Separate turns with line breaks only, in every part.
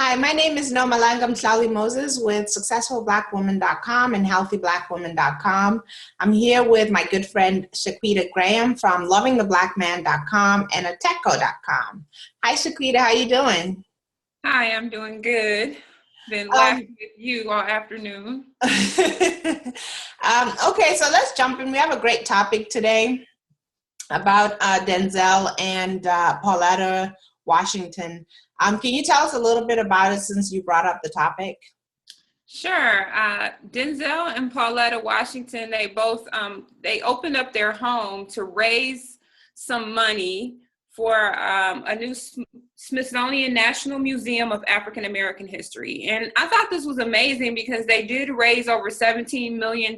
Hi, my name is Nomalanga Mhlauli-Moses with SuccessfulBlackWoman.com and HealthyBlackWoman.com. I'm here with my good friend Shaquita Graham from LovingTheBlackMan.com and Ateco.com. Hi, Shaquita, how you doing?
Hi, I'm doing good. Been laughing with you all afternoon.
Okay, so let's jump in. We have a great topic today about Denzel and Pauletta Washington. Can you tell us a little bit about it since you brought up the topic?
Sure. Denzel and Pauletta Washington, they both they opened up their home to raise some money for a new Smithsonian National Museum of African American History. And I thought this was amazing because they did raise over $17 million.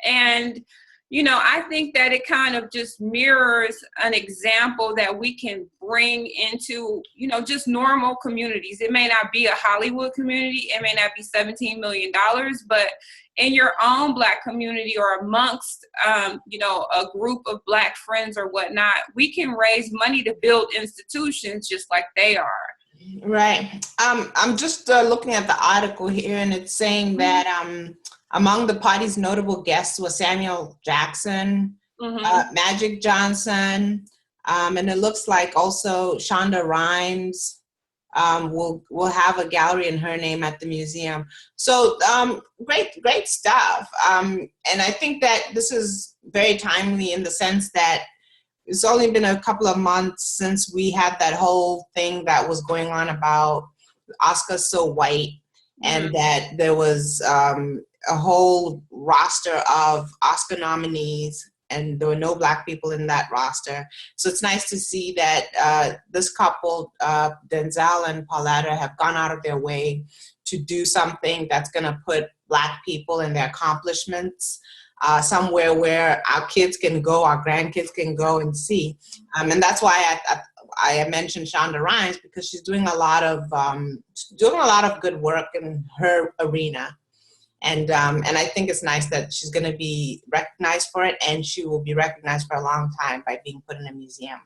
And I think that it kind of just mirrors an example that we can bring into, just normal communities. It may not be a Hollywood community, it may not be $17 million, but in your own Black community or amongst, a group of Black friends or whatnot, we can raise money to build institutions just like they are.
Right. I'm just looking at the article here, and it's saying that among the party's notable guests was Samuel Jackson, Magic Johnson, and it looks like also Shonda Rhimes will have a gallery in her name at the museum. So great stuff. And I think that this is very timely in the sense that it's only been a couple of months since we had that whole thing that was going on about Oscars So White, and that there was a whole roster of Oscar nominees, and there were no Black people in that roster. So it's nice to see that this couple, Denzel and Pauletta, have gone out of their way to do something that's going to put Black people and their accomplishments somewhere where our kids can go, our grandkids can go and see. And that's why I mentioned Shonda Rhimes, because she's doing a lot of good work in her arena. And I think it's nice that she's going to be recognized for it, and she will be recognized for a long time by being put in a museum.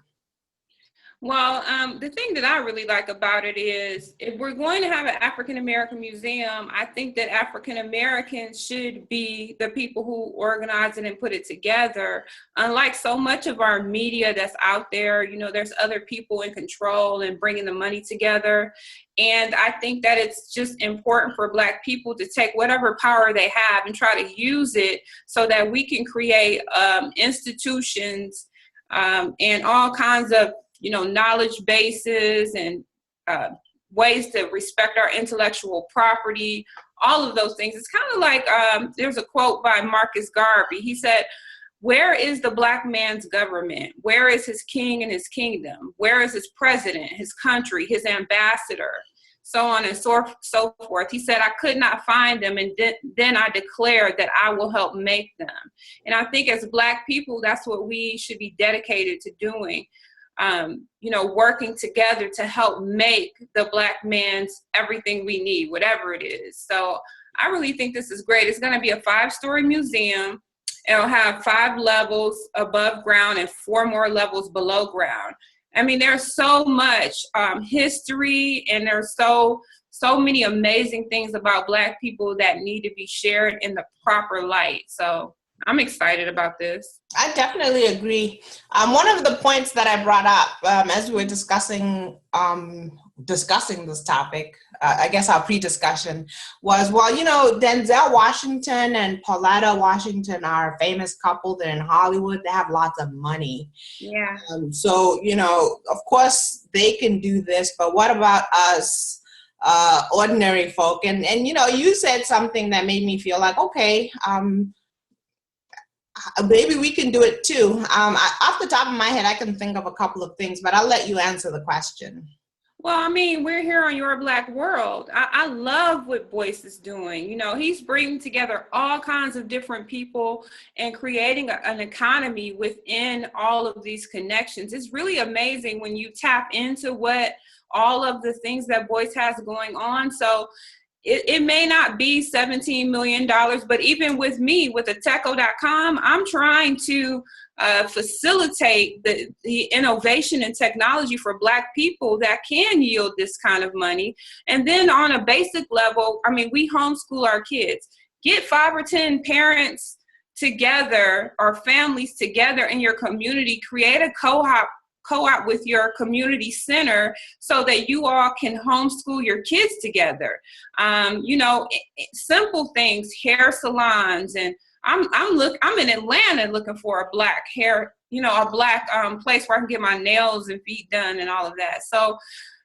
Well, the thing that I really like about it is if we're going to have an African American museum, I think that African Americans should be the people who organize it and put it together. Unlike so much of our media that's out there, there's other people in control and bringing the money together. And I think that it's just important for Black people to take whatever power they have and try to use it so that we can create institutions and all kinds of knowledge bases and ways to respect our intellectual property, all of those things. It's kind of like, there's a quote by Marcus Garvey. He said, "Where is the Black man's government? Where is his king and his kingdom? Where is his president, his country, his ambassador?" So on and so forth. He said, "I could not find them, and then I declared that I will help make them." And I think as Black people, that's what we should be dedicated to doing. Working together to help make the Black man's everything we need, whatever it is. So I really think this is great. It's going to be a 5-story museum. It'll have 5 levels above ground and 4 more levels below ground. I mean, there's so much history, and there's so many amazing things about Black people that need to be shared in the proper light. So I'm excited about this.
I definitely agree. One of the points that I brought up as we were discussing this topic, I guess our pre-discussion was, Denzel Washington and Pauletta Washington are a famous couple. They're in Hollywood. They have lots of money.
Yeah.
So, of course they can do this, but what about us? Ordinary folk? And you said something that made me feel like, okay, maybe we can do it too. Off the top of my head, I can think of a couple of things, but I'll let you answer the question.
Well, I mean, we're here on Your Black World. I love what Boyce is doing. He's bringing together all kinds of different people and creating an economy within all of these connections. It's really amazing when you tap into what all of the things that Boyce has going on. So it may not be $17 million, but even with me, with Ateco.com, I'm trying to facilitate the innovation and technology for Black people that can yield this kind of money. And then on a basic level, I mean, we homeschool our kids. Get 5 or 10 parents together or families together in your community, create a co-op with your community center so that you all can homeschool your kids together. You know, simple things, hair salons, and I'm in Atlanta looking for a Black hair, you know, a Black place where I can get my nails and feet done and all of that. So,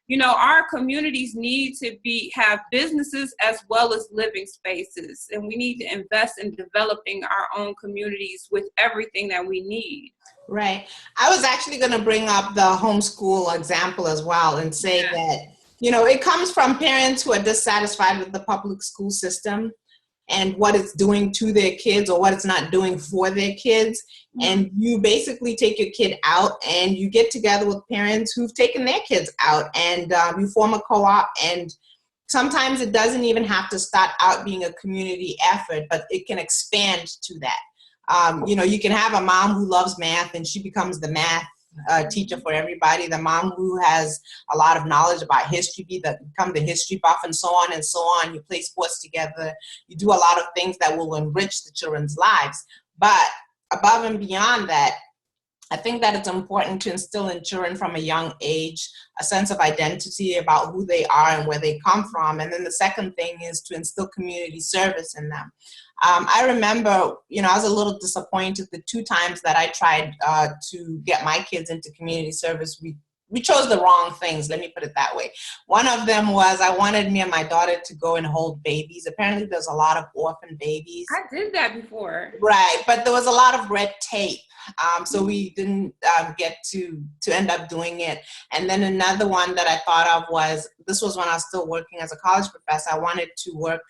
you know, our communities need to have businesses as well as living spaces, and we need to invest in developing our own communities with everything that we need.
Right. I was actually going to bring up the homeschool example as well and say that, you know, it comes from parents who are dissatisfied with the public school system and what it's doing to their kids or what it's not doing for their kids. And you basically take your kid out and you get together with parents who've taken their kids out, and you form a co-op. And sometimes it doesn't even have to start out being a community effort, but it can expand to that. You know, you can have a mom who loves math and she becomes the math teacher for everybody. The mom who has a lot of knowledge about history become the history buff, and so on and so on. You play sports together. You do a lot of things that will enrich the children's lives. But above and beyond that, I think that it's important to instill in children from a young age a sense of identity about who they are and where they come from. And then the second thing is to instill community service in them. I remember, you know, I was a little disappointed the 2 times that I tried to get my kids into community service. We chose the wrong things, let me put it that way. One of them was I wanted me and my daughter to go and hold babies. Apparently there's a lot of orphan babies.
I did that before.
Right, but there was a lot of red tape. So we didn't get to end up doing it. And then another one that I thought of was, this was when I was still working as a college professor. I wanted to work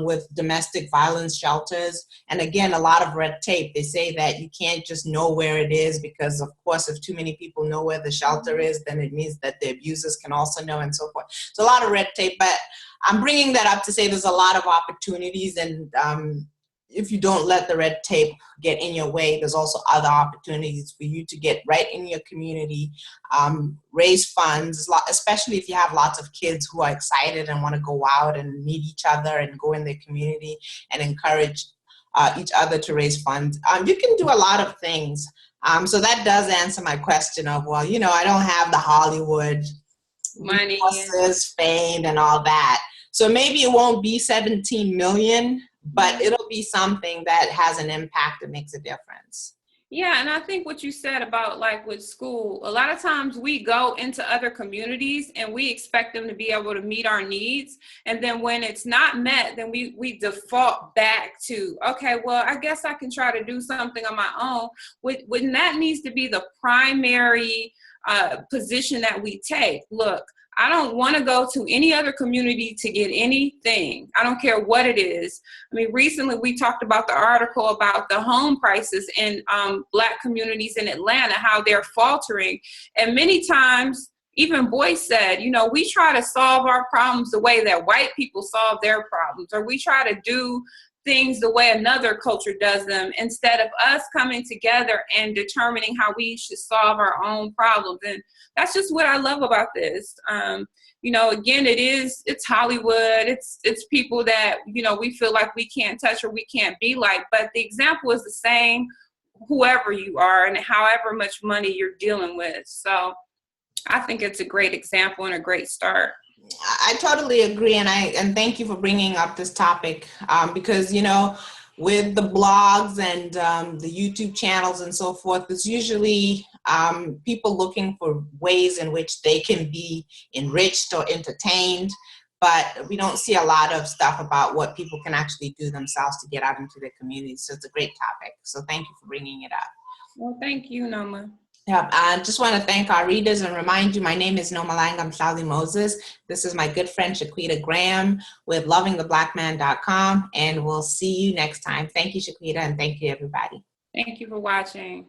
with domestic violence shelters. And again, a lot of red tape. They say that you can't just know where it is because, of course, if too many people know where the shelter is, then it means that the abusers can also know, and so forth. So a lot of red tape, but I'm bringing that up to say there's a lot of opportunities, and if you don't let the red tape get in your way, there's also other opportunities for you to get right in your community, raise funds, especially if you have lots of kids who are excited and want to go out and meet each other and go in their community and encourage each other to raise funds. You can do a lot of things. So that does answer my question of, well, you know, I don't have the Hollywood
money,
fame and all that. So maybe it won't be 17 million, but it'll be something that has an impact that makes a difference.
Yeah, and I think what you said about like with school, a lot of times we go into other communities and we expect them to be able to meet our needs. And then when it's not met, then we default back to, okay, well, I guess I can try to do something on my own. When that needs to be the primary position that we take. Look, I don't want to go to any other community to get anything. I don't care what it is. I mean, recently we talked about the article about the home prices in Black communities in Atlanta, how they're faltering. And many times, even Boyce said, you know, we try to solve our problems the way that white people solve their problems, or we try to do things the way another culture does them, instead of us coming together and determining how we should solve our own problems. And that's just what I love about this. You know, again, it's Hollywood. It's people that, you know, we feel like we can't touch or we can't be like, but the example is the same, whoever you are and however much money you're dealing with. So I think it's a great example and a great start.
I totally agree, and thank you for bringing up this topic because, you know, with the blogs and the YouTube channels and so forth, it's usually people looking for ways in which they can be enriched or entertained, but we don't see a lot of stuff about what people can actually do themselves to get out into their communities. So it's a great topic. So thank you for bringing it up.
Well, thank you, Noma.
Yeah, I just want to thank our readers and remind you, my name is Nomalanga Mhlauli-Moses. This is my good friend Shaquita Graham with lovingtheblackman.com, and we'll see you next time. Thank you, Shaquita, and thank you, everybody.
Thank you for watching.